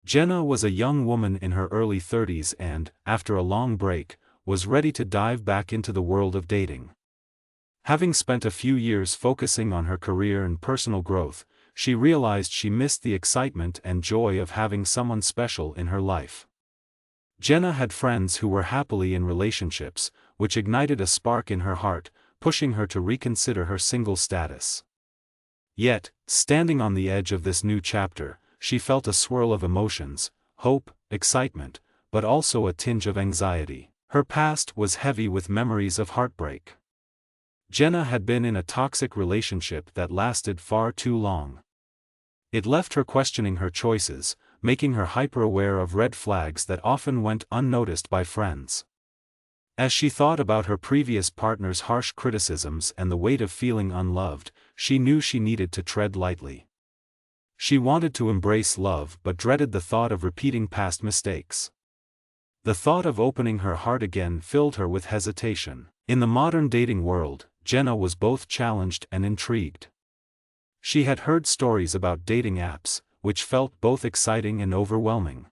Jenna was a young woman in her early 30s and, after a long break, was ready to dive back into the world of dating. Having spent a few years focusing on her career and personal growth, she realized she missed the excitement and joy of having someone special in her life. Jenna had friends who were happily in relationships, which ignited a spark in her heart, pushing her to reconsider her single status. Yet, standing on the edge of this new chapter, she felt a swirl of emotions, hope, excitement, but also a tinge of anxiety. Her past was heavy with memories of heartbreak. Jenna had been in a toxic relationship that lasted far too long. It left her questioning her choices, making her hyper-aware of red flags that often went unnoticed by friends. As she thought about her previous partner's harsh criticisms and the weight of feeling unloved, she knew she needed to tread lightly. She wanted to embrace love but dreaded the thought of repeating past mistakes. The thought of opening her heart again filled her with hesitation. In the modern dating world, Jenna was both challenged and intrigued. She had heard stories about dating apps, which felt both exciting and overwhelming.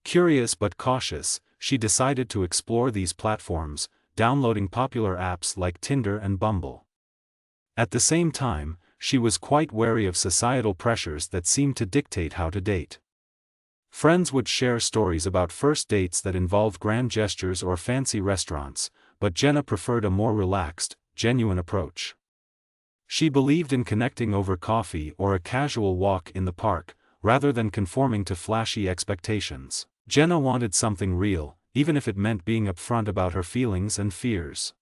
Curious but cautious, she decided to explore these platforms, downloading popular apps like Tinder and Bumble. At the same time, she was quite wary of societal pressures that seemed to dictate how to date. Friends would share stories about first dates that involved grand gestures or fancy restaurants, but Jenna preferred a more relaxed, genuine approach. She believed in connecting over coffee or a casual walk in the park, rather than conforming to flashy expectations. Jenna wanted something real, even if it meant being upfront about her feelings and fears.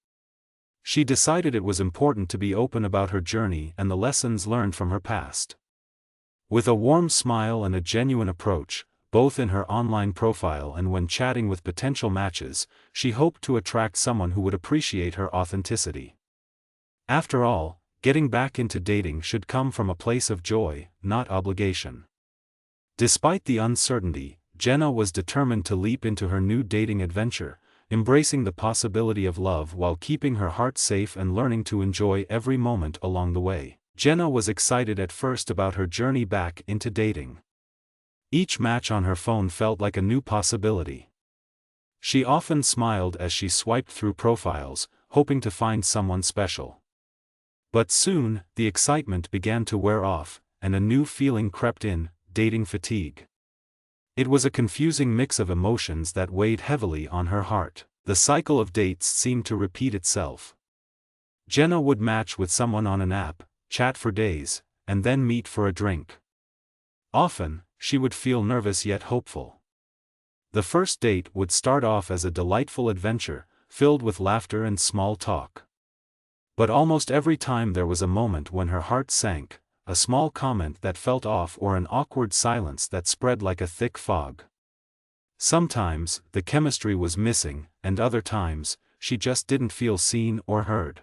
She decided it was important to be open about her journey and the lessons learned from her past. With a warm smile and a genuine approach, both in her online profile and when chatting with potential matches, she hoped to attract someone who would appreciate her authenticity. After all, getting back into dating should come from a place of joy, not obligation. Despite the uncertainty, Jenna was determined to leap into her new dating adventure, embracing the possibility of love while keeping her heart safe and learning to enjoy every moment along the way. Jenna was excited at first about her journey back into dating. Each match on her phone felt like a new possibility. She often smiled as she swiped through profiles, hoping to find someone special. But soon, the excitement began to wear off, and a new feeling crept in: dating fatigue. It was a confusing mix of emotions that weighed heavily on her heart. The cycle of dates seemed to repeat itself. Jenna would match with someone on an app, chat for days, and then meet for a drink. Often, she would feel nervous yet hopeful. The first date would start off as a delightful adventure, filled with laughter and small talk. But almost every time there was a moment when her heart sank, a small comment that felt off or an awkward silence that spread like a thick fog. Sometimes, the chemistry was missing, and other times, she just didn't feel seen or heard.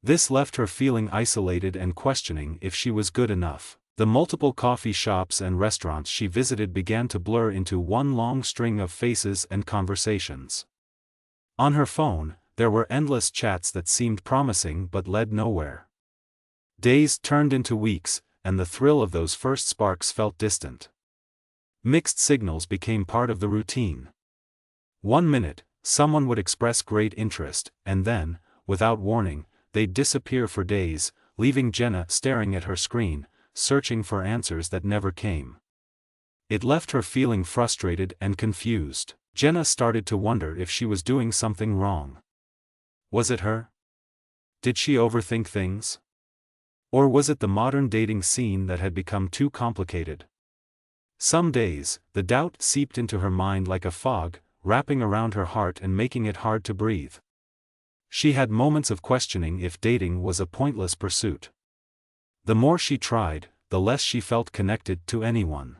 This left her feeling isolated and questioning if she was good enough. The multiple coffee shops and restaurants she visited began to blur into one long string of faces and conversations. On her phone, there were endless chats that seemed promising but led nowhere. Days turned into weeks, and the thrill of those first sparks felt distant. Mixed signals became part of the routine. One minute, someone would express great interest, and then, without warning, they'd disappear for days, leaving Jenna staring at her screen, searching for answers that never came. It left her feeling frustrated and confused. Jenna started to wonder if she was doing something wrong. Was it her? Did she overthink things? Or was it the modern dating scene that had become too complicated? Some days, the doubt seeped into her mind like a fog, wrapping around her heart and making it hard to breathe. She had moments of questioning if dating was a pointless pursuit. The more she tried, the less she felt connected to anyone.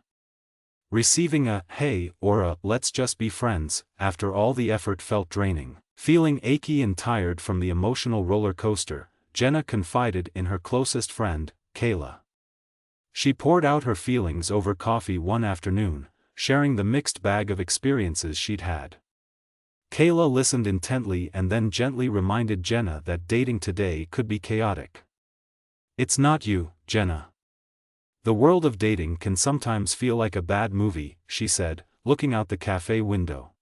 Receiving a "hey" or a "let's just be friends" after all the effort felt draining. Feeling achy and tired from the emotional roller coaster, Jenna confided in her closest friend, Kayla. She poured out her feelings over coffee one afternoon, sharing the mixed bag of experiences she'd had. Kayla listened intently and then gently reminded Jenna that dating today could be chaotic. "It's not you, Jenna. The world of dating can sometimes feel like a bad movie, she said, looking out the cafe window.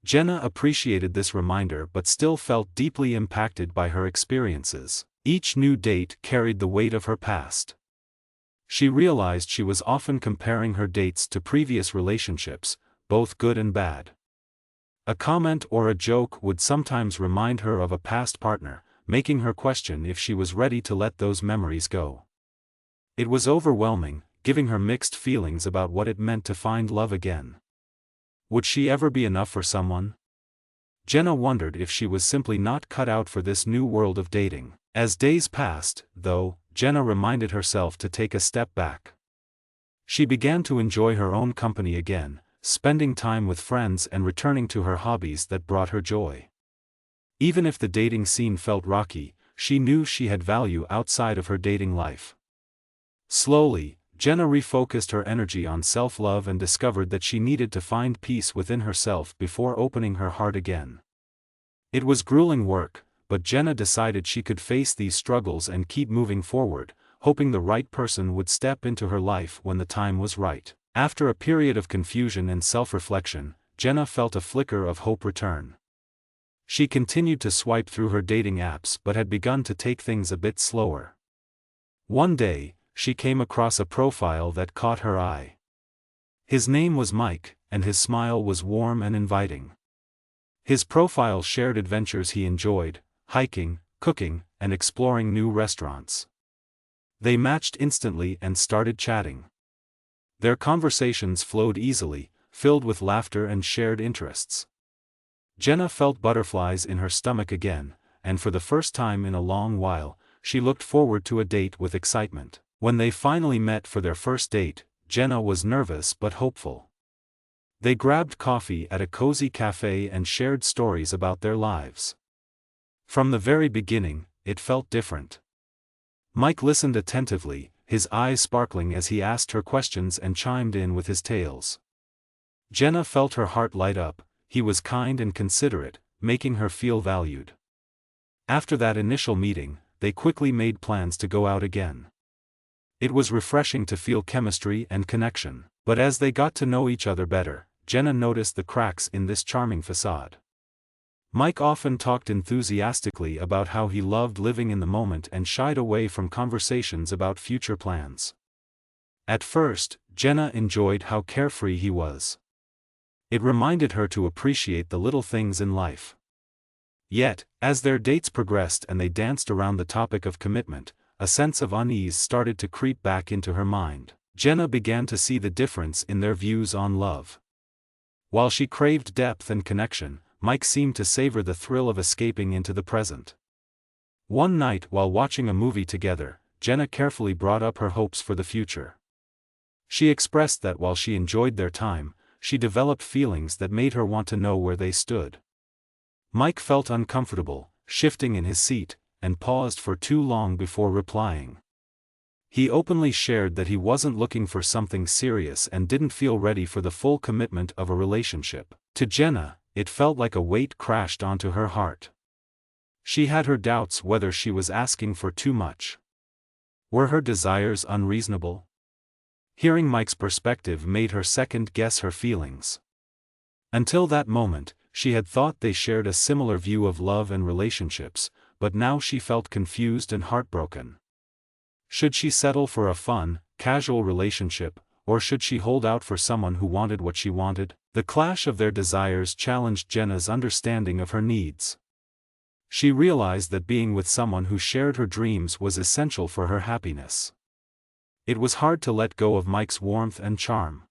Jenna appreciated this reminder but still felt deeply impacted by her experiences. Each new date carried the weight of her past. She realized she was often comparing her dates to previous relationships, both good and bad. A comment or a joke would sometimes remind her of a past partner, making her question if she was ready to let those memories go. It was overwhelming, giving her mixed feelings about what it meant to find love again. Would she ever be enough for someone? Jenna wondered if she was simply not cut out for this new world of dating. As days passed, though, Jenna reminded herself to take a step back. She began to enjoy her own company again, spending time with friends and returning to her hobbies that brought her joy. Even if the dating scene felt rocky, she knew she had value outside of her dating life. Slowly, Jenna refocused her energy on self-love and discovered that she needed to find peace within herself before opening her heart again. It was grueling work, but Jenna decided she could face these struggles and keep moving forward, hoping the right person would step into her life when the time was right. After a period of confusion and self-reflection, Jenna felt a flicker of hope return. She continued to swipe through her dating apps but had begun to take things a bit slower. One day, she came across a profile that caught her eye. His name was Mike, and his smile was warm and inviting. His profile shared adventures he enjoyed, hiking, cooking, and exploring new restaurants. They matched instantly and started chatting. Their conversations flowed easily, filled with laughter and shared interests. Jenna felt butterflies in her stomach again, and for the first time in a long while, she looked forward to a date with excitement. When they finally met for their first date, Jenna was nervous but hopeful. They grabbed coffee at a cozy cafe and shared stories about their lives. From the very beginning, it felt different. Mike listened attentively, his eyes sparkling as he asked her questions and chimed in with his tales. Jenna felt her heart light up. He was kind and considerate, making her feel valued. After that initial meeting, they quickly made plans to go out again. It was refreshing to feel chemistry and connection, but as they got to know each other better, Jenna noticed the cracks in this charming facade. Mike often talked enthusiastically about how he loved living in the moment and shied away from conversations about future plans. At first, Jenna enjoyed how carefree he was. It reminded her to appreciate the little things in life. Yet, as their dates progressed and they danced around the topic of commitment, a sense of unease started to creep back into her mind. Jenna began to see the difference in their views on love. While she craved depth and connection, Mike seemed to savor the thrill of escaping into the present. One night while watching a movie together, Jenna carefully brought up her hopes for the future. She expressed that while she enjoyed their time, she developed feelings that made her want to know where they stood. Mike felt uncomfortable, shifting in his seat, and paused for too long before replying. He openly shared that he wasn't looking for something serious and didn't feel ready for the full commitment of a relationship. To Jenna, it felt like a weight crashed onto her heart. She had her doubts whether she was asking for too much. Were her desires unreasonable? Hearing Mike's perspective made her second-guess her feelings. Until that moment, she had thought they shared a similar view of love and relationships, but now she felt confused and heartbroken. Should she settle for a fun, casual relationship, or should she hold out for someone who wanted what she wanted? The clash of their desires challenged Jenna's understanding of her needs. She realized that being with someone who shared her dreams was essential for her happiness. It was hard to let go of Mike's warmth and charm.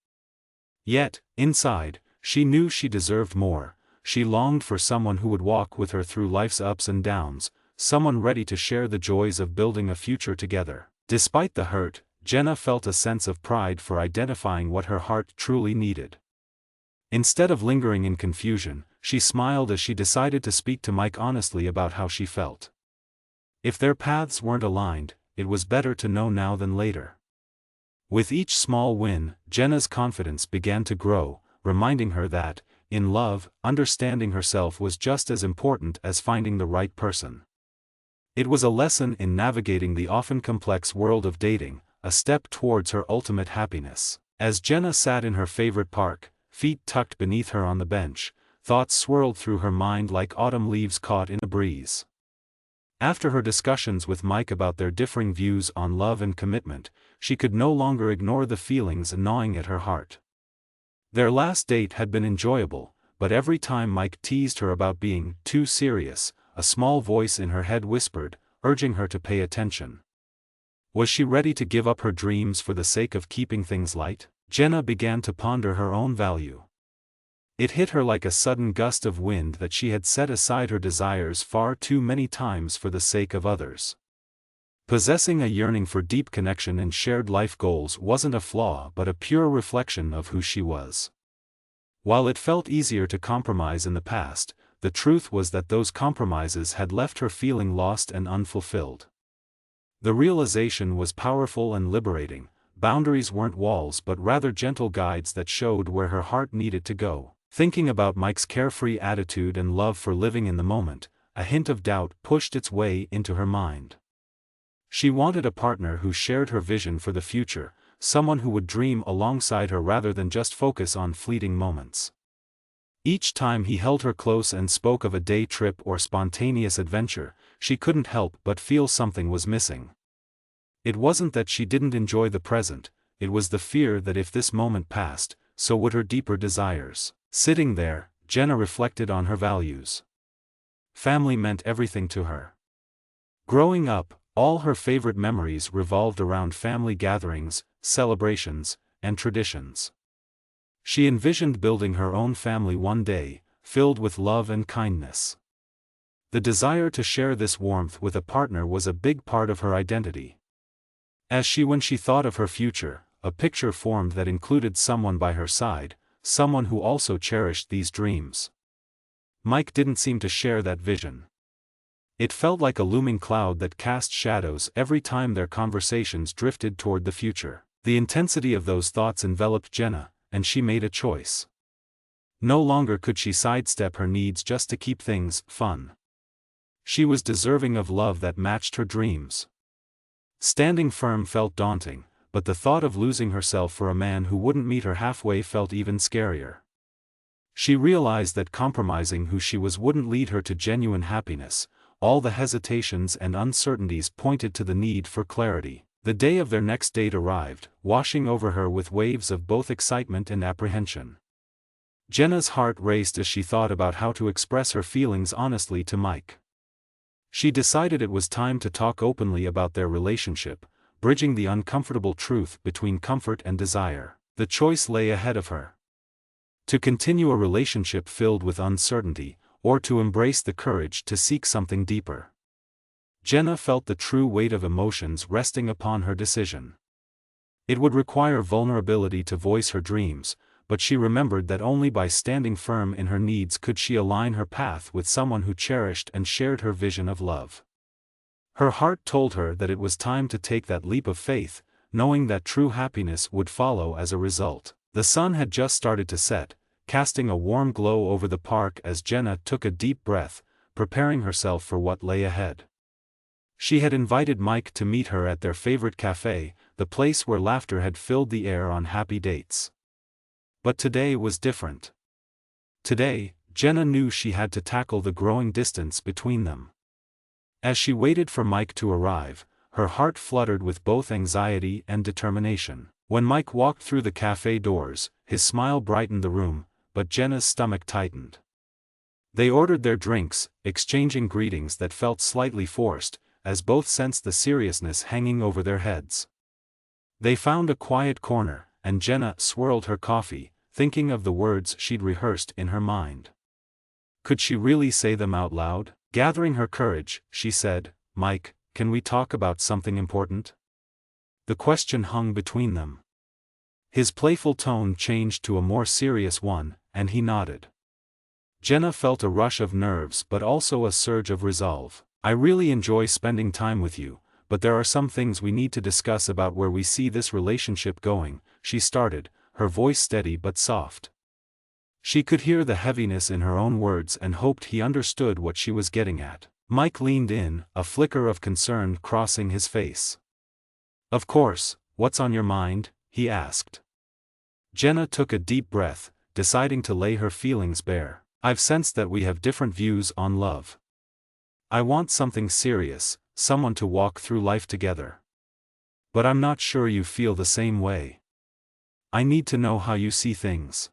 Yet, inside, she knew she deserved more. She longed for someone who would walk with her through life's ups and downs, someone ready to share the joys of building a future together. Despite the hurt, Jenna felt a sense of pride for identifying what her heart truly needed. Instead of lingering in confusion, she smiled as she decided to speak to Mike honestly about how she felt. If their paths weren't aligned, it was better to know now than later. With each small win, Jenna's confidence began to grow, reminding her that, in love, understanding herself was just as important as finding the right person. It was a lesson in navigating the often complex world of dating, a step towards her ultimate happiness. As Jenna sat in her favorite park, feet tucked beneath her on the bench, thoughts swirled through her mind like autumn leaves caught in a breeze. After her discussions with Mike about their differing views on love and commitment, she could no longer ignore the feelings gnawing at her heart. Their last date had been enjoyable, but every time Mike teased her about being too serious, a small voice in her head whispered, urging her to pay attention. Was she ready to give up her dreams for the sake of keeping things light? Jenna began to ponder her own value. It hit her like a sudden gust of wind that she had set aside her desires far too many times for the sake of others. Possessing a yearning for deep connection and shared life goals wasn't a flaw but a pure reflection of who she was. While it felt easier to compromise in the past, the truth was that those compromises had left her feeling lost and unfulfilled. The realization was powerful and liberating. Boundaries weren't walls but rather gentle guides that showed where her heart needed to go. Thinking about Mike's carefree attitude and love for living in the moment, a hint of doubt pushed its way into her mind. She wanted a partner who shared her vision for the future, someone who would dream alongside her rather than just focus on fleeting moments. Each time he held her close and spoke of a day trip or spontaneous adventure, she couldn't help but feel something was missing. It wasn't that she didn't enjoy the present, it was the fear that if this moment passed, so would her deeper desires. Sitting there, Jenna reflected on her values. Family meant everything to her. Growing up, all her favorite memories revolved around family gatherings, celebrations, and traditions. She envisioned building her own family one day, filled with love and kindness. The desire to share this warmth with a partner was a big part of her identity. When she thought of her future, a picture formed that included someone by her side, someone who also cherished these dreams. Mike didn't seem to share that vision. It felt like a looming cloud that cast shadows every time their conversations drifted toward the future. The intensity of those thoughts enveloped Jenna, and she made a choice. No longer could she sidestep her needs just to keep things fun. She was deserving of love that matched her dreams. Standing firm felt daunting, but the thought of losing herself for a man who wouldn't meet her halfway felt even scarier. She realized that compromising who she was wouldn't lead her to genuine happiness. All the hesitations and uncertainties pointed to the need for clarity. The day of their next date arrived, washing over her with waves of both excitement and apprehension. Jenna's heart raced as she thought about how to express her feelings honestly to Mike. She decided it was time to talk openly about their relationship, bridging the uncomfortable truth between comfort and desire. The choice lay ahead of her. To continue a relationship filled with uncertainty, or to embrace the courage to seek something deeper. Jenna felt the true weight of emotions resting upon her decision. It would require vulnerability to voice her dreams, but she remembered that only by standing firm in her needs could she align her path with someone who cherished and shared her vision of love. Her heart told her that it was time to take that leap of faith, knowing that true happiness would follow as a result. The sun had just started to set, casting a warm glow over the park as Jenna took a deep breath, preparing herself for what lay ahead. She had invited Mike to meet her at their favorite cafe, the place where laughter had filled the air on happy dates. But today was different. Today, Jenna knew she had to tackle the growing distance between them. As she waited for Mike to arrive, her heart fluttered with both anxiety and determination. When Mike walked through the cafe doors, his smile brightened the room, but Jenna's stomach tightened. They ordered their drinks, exchanging greetings that felt slightly forced, as both sensed the seriousness hanging over their heads. They found a quiet corner, and Jenna swirled her coffee, thinking of the words she'd rehearsed in her mind. Could she really say them out loud? Gathering her courage, she said, "Mike, can we talk about something important?" The question hung between them. His playful tone changed to a more serious one, and he nodded. Jenna felt a rush of nerves but also a surge of resolve. "I really enjoy spending time with you, but there are some things we need to discuss about where we see this relationship going," she started, her voice steady but soft. She could hear the heaviness in her own words and hoped he understood what she was getting at. Mike leaned in, a flicker of concern crossing his face. "Of course, "What's on your mind?" he asked. Jenna took a deep breath, deciding to lay her feelings bare. "I've sensed that we have different views on love. I want something serious, someone to walk through life together. But I'm not sure you feel the same way. I need to know how you see things."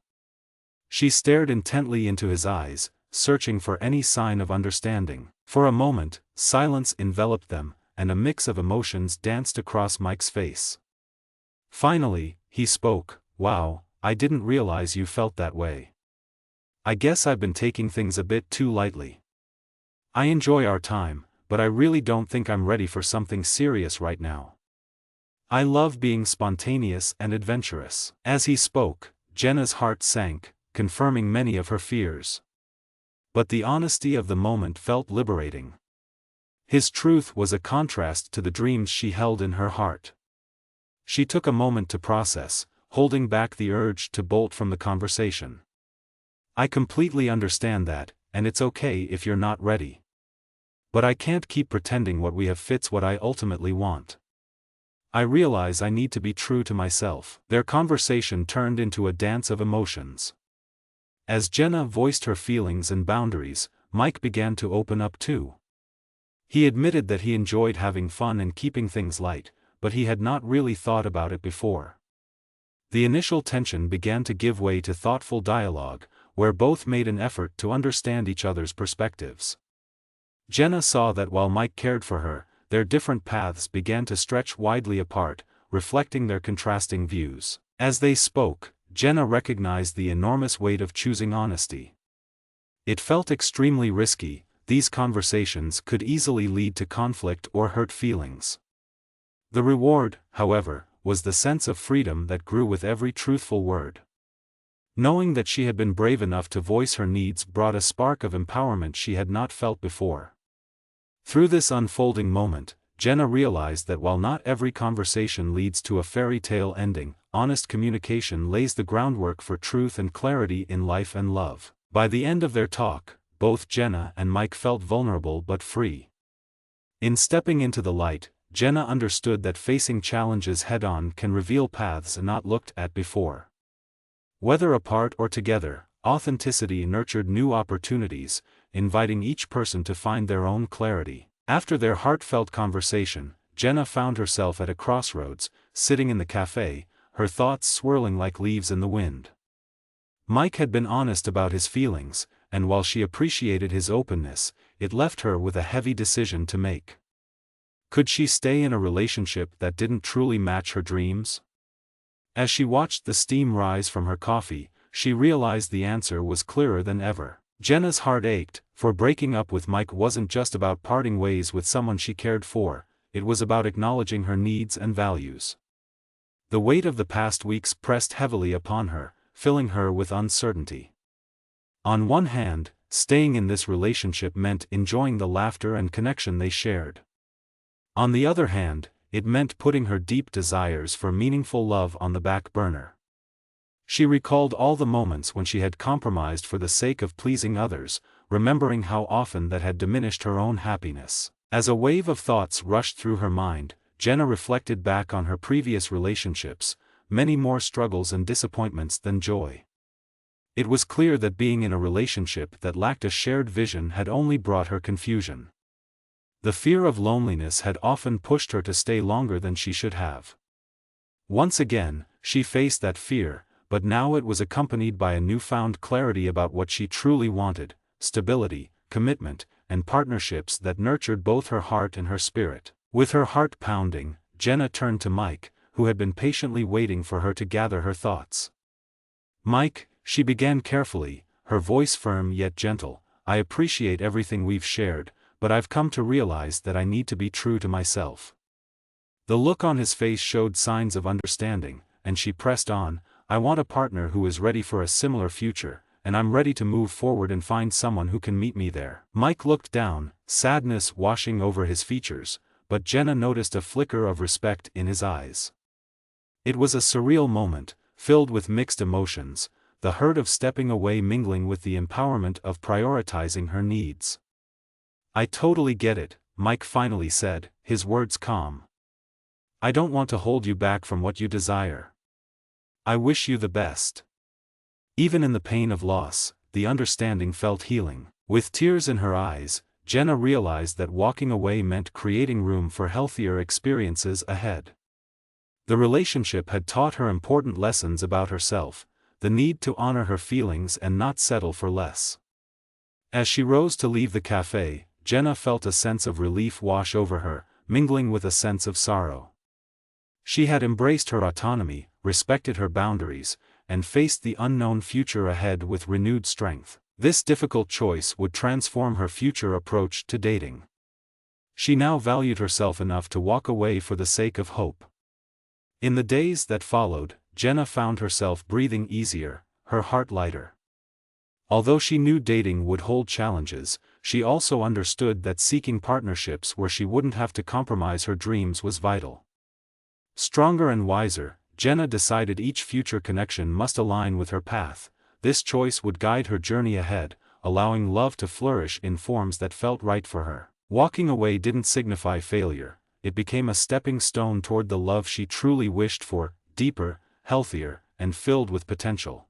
She stared intently into his eyes, searching for any sign of understanding. For a moment, silence enveloped them, and a mix of emotions danced across Mike's face. Finally, he spoke. "Wow, I didn't realize you felt that way. I guess I've been taking things a bit too lightly. I enjoy our time, but I really don't think I'm ready for something serious right now. I love being spontaneous and adventurous." As he spoke, Jenna's heart sank, confirming many of her fears. But the honesty of the moment felt liberating. His truth was a contrast to the dreams she held in her heart. She took a moment to process, holding back the urge to bolt from the conversation. "I completely understand that, and it's okay if you're not ready. But I can't keep pretending what we have fits what I ultimately want. I realize I need to be true to myself." Their conversation turned into a dance of emotions. As Jenna voiced her feelings and boundaries, Mike began to open up too. He admitted that he enjoyed having fun and keeping things light, but he had not really thought about it before. The initial tension began to give way to thoughtful dialogue, where both made an effort to understand each other's perspectives. Jenna saw that while Mike cared for her, their different paths began to stretch widely apart, reflecting their contrasting views. As they spoke, Jenna recognized the enormous weight of choosing honesty. It felt extremely risky. These conversations could easily lead to conflict or hurt feelings. The reward, however, was the sense of freedom that grew with every truthful word. Knowing that she had been brave enough to voice her needs brought a spark of empowerment she had not felt before. Through this unfolding moment, Jenna realized that while not every conversation leads to a fairy tale ending, honest communication lays the groundwork for truth and clarity in life and love. By the end of their talk, both Jenna and Mike felt vulnerable but free. In stepping into the light, Jenna understood that facing challenges head-on can reveal paths not looked at before. Whether apart or together, authenticity nurtured new opportunities, inviting each person to find their own clarity. After their heartfelt conversation, Jenna found herself at a crossroads, sitting in the cafe, her thoughts swirling like leaves in the wind. Mike had been honest about his feelings, and while she appreciated his openness, it left her with a heavy decision to make. Could she stay in a relationship that didn't truly match her dreams? As she watched the steam rise from her coffee, she realized the answer was clearer than ever. Jenna's heart ached, for breaking up with Mike wasn't just about parting ways with someone she cared for, it was about acknowledging her needs and values. The weight of the past weeks pressed heavily upon her, filling her with uncertainty. On one hand, staying in this relationship meant enjoying the laughter and connection they shared. On the other hand, it meant putting her deep desires for meaningful love on the back burner. She recalled all the moments when she had compromised for the sake of pleasing others, remembering how often that had diminished her own happiness. As a wave of thoughts rushed through her mind, Jenna reflected back on her previous relationships, many more struggles and disappointments than joy. It was clear that being in a relationship that lacked a shared vision had only brought her confusion. The fear of loneliness had often pushed her to stay longer than she should have. Once again, she faced that fear, but now it was accompanied by a newfound clarity about what she truly wanted: stability, commitment, and partnerships that nurtured both her heart and her spirit. With her heart pounding, Jenna turned to Mike, who had been patiently waiting for her to gather her thoughts. "Mike," she began carefully, her voice firm yet gentle, "I appreciate everything we've shared, but I've come to realize that I need to be true to myself." The look on his face showed signs of understanding, and she pressed on, "I want a partner who is ready for a similar future, and I'm ready to move forward and find someone who can meet me there." Mike looked down, sadness washing over his features, but Jenna noticed a flicker of respect in his eyes. It was a surreal moment, filled with mixed emotions, the hurt of stepping away mingling with the empowerment of prioritizing her needs. "I totally get it," Mike finally said, his words calm. I don't want to hold you back from what you desire. I wish you the best." Even in the pain of loss, the understanding felt healing. With tears in her eyes, Jenna realized that walking away meant creating room for healthier experiences ahead. The relationship had taught her important lessons about herself, the need to honor her feelings and not settle for less. As she rose to leave the cafe, Jenna felt a sense of relief wash over her, mingling with a sense of sorrow. She had embraced her autonomy, respected her boundaries, and faced the unknown future ahead with renewed strength. This difficult choice would transform her future approach to dating. She now valued herself enough to walk away for the sake of hope. In the days that followed, Jenna found herself breathing easier, her heart lighter. Although she knew dating would hold challenges, she also understood that seeking partnerships where she wouldn't have to compromise her dreams was vital. Stronger and wiser, Jenna decided each future connection must align with her path. This choice would guide her journey ahead, allowing love to flourish in forms that felt right for her. Walking away didn't signify failure, it became a stepping stone toward the love she truly wished for, deeper, healthier, and filled with potential.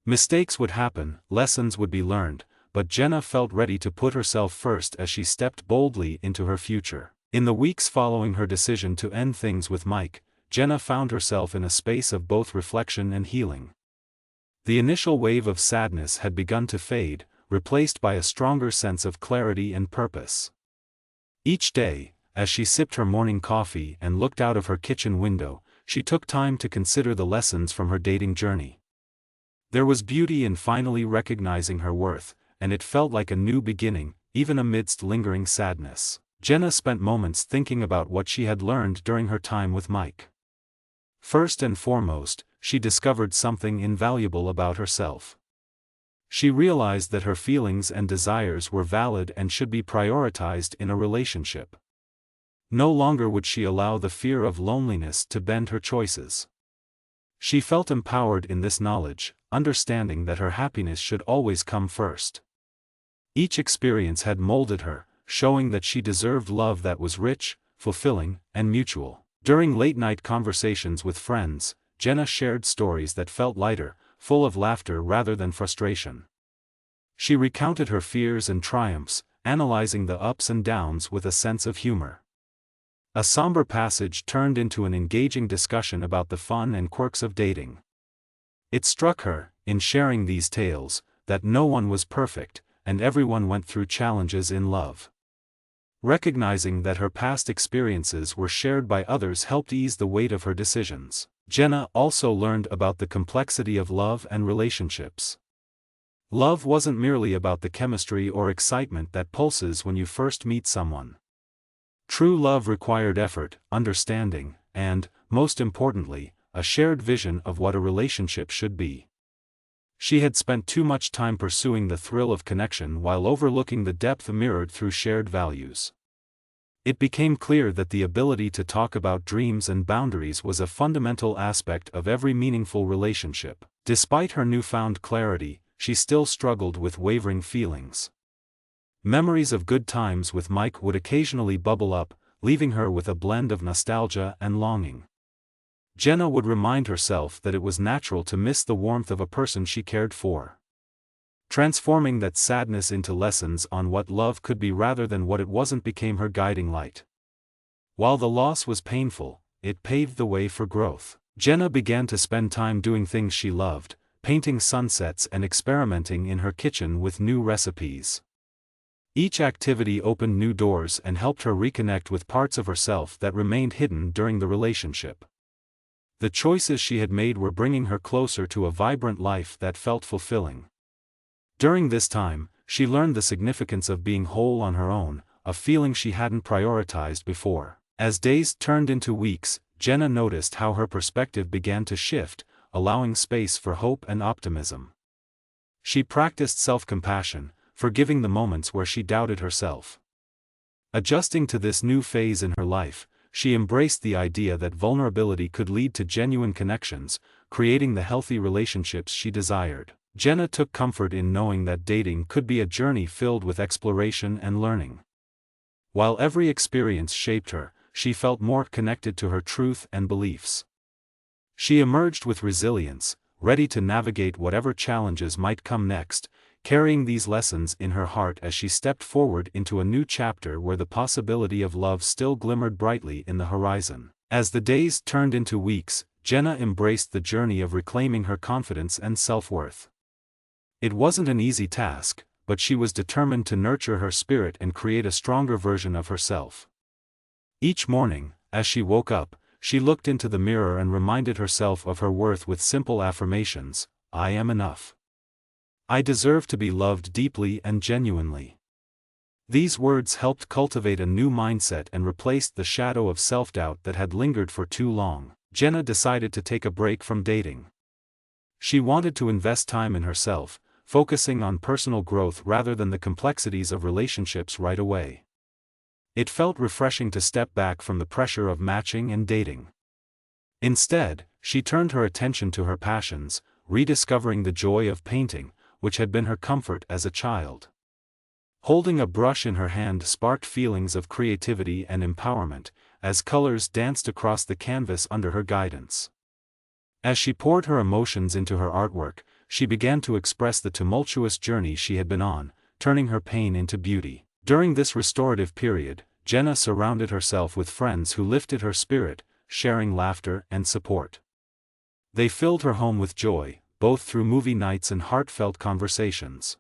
Mistakes would happen, lessons would be learned, but Jenna felt ready to put herself first as she stepped boldly into her future. In the weeks following her decision to end things with Mike, Jenna found herself in a space of both reflection and healing. The initial wave of sadness had begun to fade, replaced by a stronger sense of clarity and purpose. Each day, as she sipped her morning coffee and looked out of her kitchen window, she took time to consider the lessons from her dating journey. There was beauty in finally recognizing her worth, and it felt like a new beginning, even amidst lingering sadness. Jenna spent moments thinking about what she had learned during her time with Mike. First and foremost, she discovered something invaluable about herself. She realized that her feelings and desires were valid and should be prioritized in a relationship. No longer would she allow the fear of loneliness to bend her choices. She felt empowered in this knowledge, understanding that her happiness should always come first. Each experience had molded her, showing that she deserved love that was rich, fulfilling, and mutual. During late-night conversations with friends, Jenna shared stories that felt lighter, full of laughter rather than frustration. She recounted her fears and triumphs, analyzing the ups and downs with a sense of humor. A somber passage turned into an engaging discussion about the fun and quirks of dating. It struck her, in sharing these tales, that no one was perfect, and everyone went through challenges in love. Recognizing that her past experiences were shared by others helped ease the weight of her decisions. Jenna also learned about the complexity of love and relationships. Love wasn't merely about the chemistry or excitement that pulses when you first meet someone. True love required effort, understanding, and, most importantly, a shared vision of what a relationship should be. She had spent too much time pursuing the thrill of connection while overlooking the depth mirrored through shared values. It became clear that the ability to talk about dreams and boundaries was a fundamental aspect of every meaningful relationship. Despite her newfound clarity, she still struggled with wavering feelings. Memories of good times with Mike would occasionally bubble up, leaving her with a blend of nostalgia and longing. Jenna would remind herself that it was natural to miss the warmth of a person she cared for. Transforming that sadness into lessons on what love could be rather than what it wasn't became her guiding light. While the loss was painful, it paved the way for growth. Jenna began to spend time doing things she loved, painting sunsets and experimenting in her kitchen with new recipes. Each activity opened new doors and helped her reconnect with parts of herself that remained hidden during the relationship. The choices she had made were bringing her closer to a vibrant life that felt fulfilling. During this time, she learned the significance of being whole on her own, a feeling she hadn't prioritized before. As days turned into weeks, Jenna noticed how her perspective began to shift, allowing space for hope and optimism. She practiced self-compassion, forgiving the moments where she doubted herself. Adjusting to this new phase in her life, she embraced the idea that vulnerability could lead to genuine connections, creating the healthy relationships she desired. Jenna took comfort in knowing that dating could be a journey filled with exploration and learning. While every experience shaped her, she felt more connected to her truth and beliefs. She emerged with resilience, ready to navigate whatever challenges might come next, carrying these lessons in her heart as she stepped forward into a new chapter where the possibility of love still glimmered brightly in the horizon. As the days turned into weeks, Jenna embraced the journey of reclaiming her confidence and self-worth. It wasn't an easy task, but she was determined to nurture her spirit and create a stronger version of herself. Each morning, as she woke up, she looked into the mirror and reminded herself of her worth with simple affirmations: "I am enough. I deserve to be loved deeply and genuinely." These words helped cultivate a new mindset and replaced the shadow of self-doubt that had lingered for too long. Jenna decided to take a break from dating. She wanted to invest time in herself, focusing on personal growth rather than the complexities of relationships right away. It felt refreshing to step back from the pressure of matching and dating. Instead, she turned her attention to her passions, rediscovering the joy of painting, which had been her comfort as a child. Holding a brush in her hand sparked feelings of creativity and empowerment, as colors danced across the canvas under her guidance. As she poured her emotions into her artwork, she began to express the tumultuous journey she had been on, turning her pain into beauty. During this restorative period, Jenna surrounded herself with friends who lifted her spirit, sharing laughter and support. They filled her home with joy, both through movie nights and heartfelt conversations.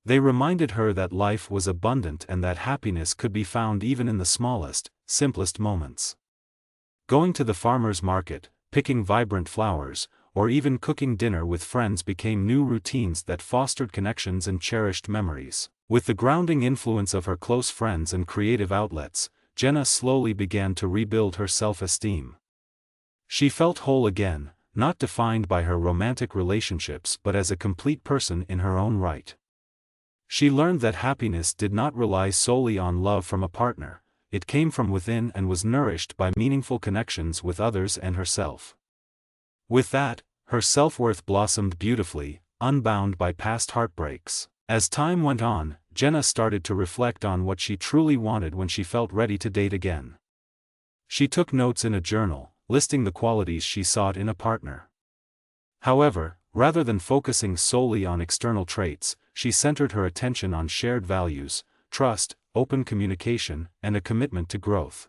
They reminded her that life was abundant and that happiness could be found even in the smallest, simplest moments. Going to the farmer's market, picking vibrant flowers, or even cooking dinner with friends became new routines that fostered connections and cherished memories. With the grounding influence of her close friends and creative outlets, Jenna slowly began to rebuild her self-esteem. She felt whole again, not defined by her romantic relationships but as a complete person in her own right. She learned that happiness did not rely solely on love from a partner, it came from within and was nourished by meaningful connections with others and herself. With that, her self-worth blossomed beautifully, unbound by past heartbreaks. As time went on, Jenna started to reflect on what she truly wanted when she felt ready to date again. She took notes in a journal, listing the qualities she sought in a partner. However, rather than focusing solely on external traits, she centered her attention on shared values, trust, open communication, and a commitment to growth.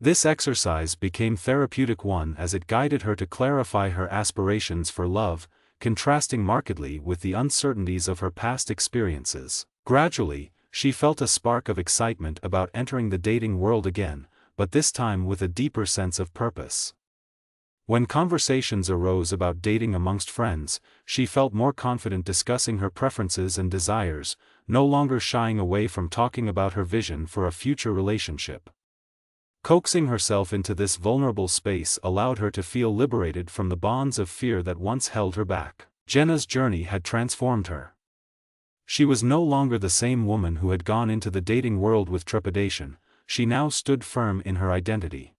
This exercise became therapeutic one as it guided her to clarify her aspirations for love, contrasting markedly with the uncertainties of her past experiences. Gradually, she felt a spark of excitement about entering the dating world again, but this time with a deeper sense of purpose. When conversations arose about dating amongst friends, she felt more confident discussing her preferences and desires, no longer shying away from talking about her vision for a future relationship. Coaxing herself into this vulnerable space allowed her to feel liberated from the bonds of fear that once held her back. Jenna's journey had transformed her. She was no longer the same woman who had gone into the dating world with trepidation. She now stood firm in her identity.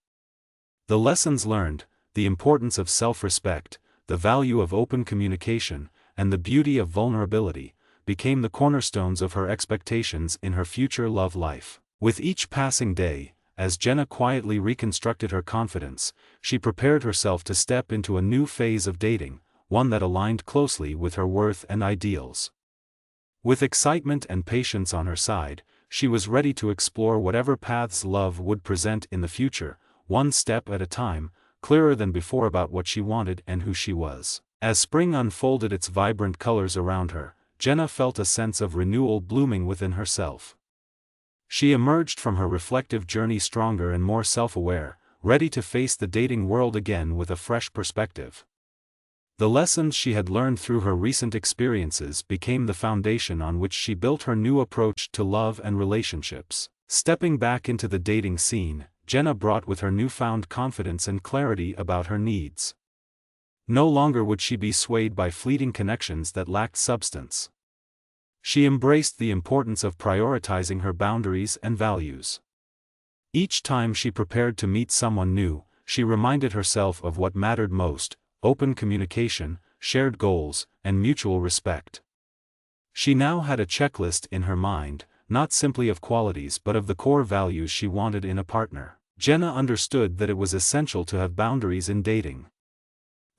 The lessons learned, the importance of self-respect, the value of open communication, and the beauty of vulnerability, became the cornerstones of her expectations in her future love life. With each passing day, as Jenna quietly reconstructed her confidence, she prepared herself to step into a new phase of dating, one that aligned closely with her worth and ideals. With excitement and patience on her side, she was ready to explore whatever paths love would present in the future, one step at a time, clearer than before about what she wanted and who she was. As spring unfolded its vibrant colors around her, Jenna felt a sense of renewal blooming within herself. She emerged from her reflective journey stronger and more self-aware, ready to face the dating world again with a fresh perspective. The lessons she had learned through her recent experiences became the foundation on which she built her new approach to love and relationships. Stepping back into the dating scene, Jenna brought with her newfound confidence and clarity about her needs. No longer would she be swayed by fleeting connections that lacked substance. She embraced the importance of prioritizing her boundaries and values. Each time she prepared to meet someone new, she reminded herself of what mattered most: open communication, shared goals, and mutual respect. She now had a checklist in her mind, not simply of qualities but of the core values she wanted in a partner. Jenna understood that it was essential to have boundaries in dating.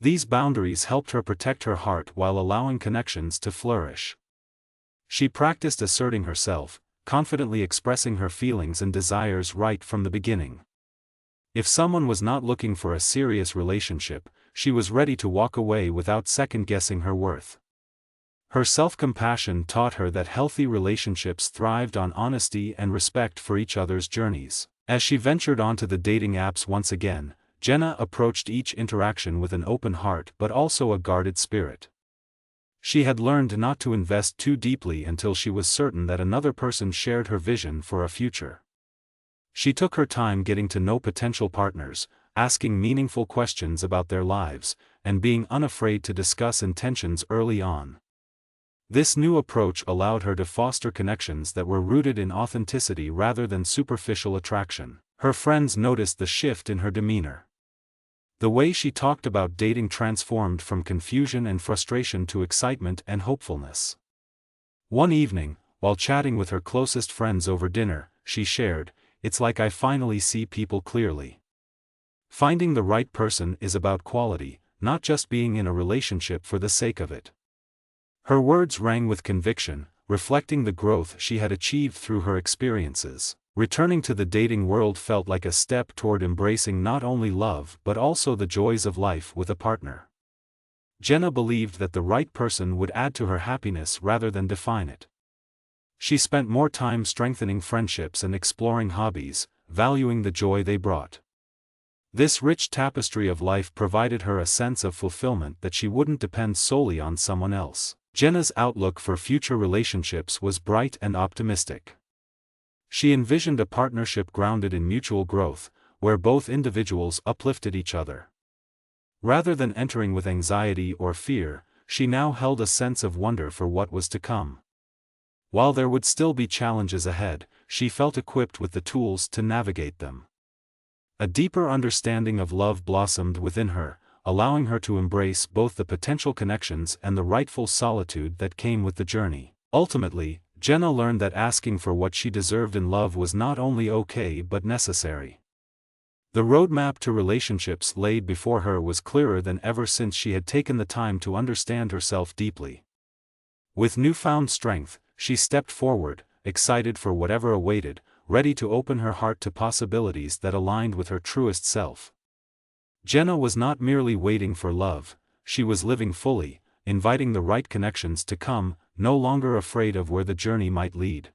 These boundaries helped her protect her heart while allowing connections to flourish. She practiced asserting herself, confidently expressing her feelings and desires right from the beginning. If someone was not looking for a serious relationship, she was ready to walk away without second-guessing her worth. Her self-compassion taught her that healthy relationships thrived on honesty and respect for each other's journeys. As she ventured onto the dating apps once again, Jenna approached each interaction with an open heart but also a guarded spirit. She had learned not to invest too deeply until she was certain that another person shared her vision for a future. She took her time getting to know potential partners, asking meaningful questions about their lives, and being unafraid to discuss intentions early on. This new approach allowed her to foster connections that were rooted in authenticity rather than superficial attraction. Her friends noticed the shift in her demeanor. The way she talked about dating transformed from confusion and frustration to excitement and hopefulness. One evening, while chatting with her closest friends over dinner, she shared, "It's like I finally see people clearly. Finding the right person is about quality, not just being in a relationship for the sake of it." Her words rang with conviction, reflecting the growth she had achieved through her experiences. Returning to the dating world felt like a step toward embracing not only love but also the joys of life with a partner. Jenna believed that the right person would add to her happiness rather than define it. She spent more time strengthening friendships and exploring hobbies, valuing the joy they brought. This rich tapestry of life provided her a sense of fulfillment that she wouldn't depend solely on someone else. Jenna's outlook for future relationships was bright and optimistic. She envisioned a partnership grounded in mutual growth, where both individuals uplifted each other. Rather than entering with anxiety or fear, she now held a sense of wonder for what was to come. While there would still be challenges ahead, she felt equipped with the tools to navigate them. A deeper understanding of love blossomed within her, allowing her to embrace both the potential connections and the rightful solitude that came with the journey. Ultimately, Jenna learned that asking for what she deserved in love was not only okay but necessary. The roadmap to relationships laid before her was clearer than ever since she had taken the time to understand herself deeply. With newfound strength, she stepped forward, excited for whatever awaited, ready to open her heart to possibilities that aligned with her truest self. Jenna was not merely waiting for love, she was living fully, inviting the right connections to come, no longer afraid of where the journey might lead.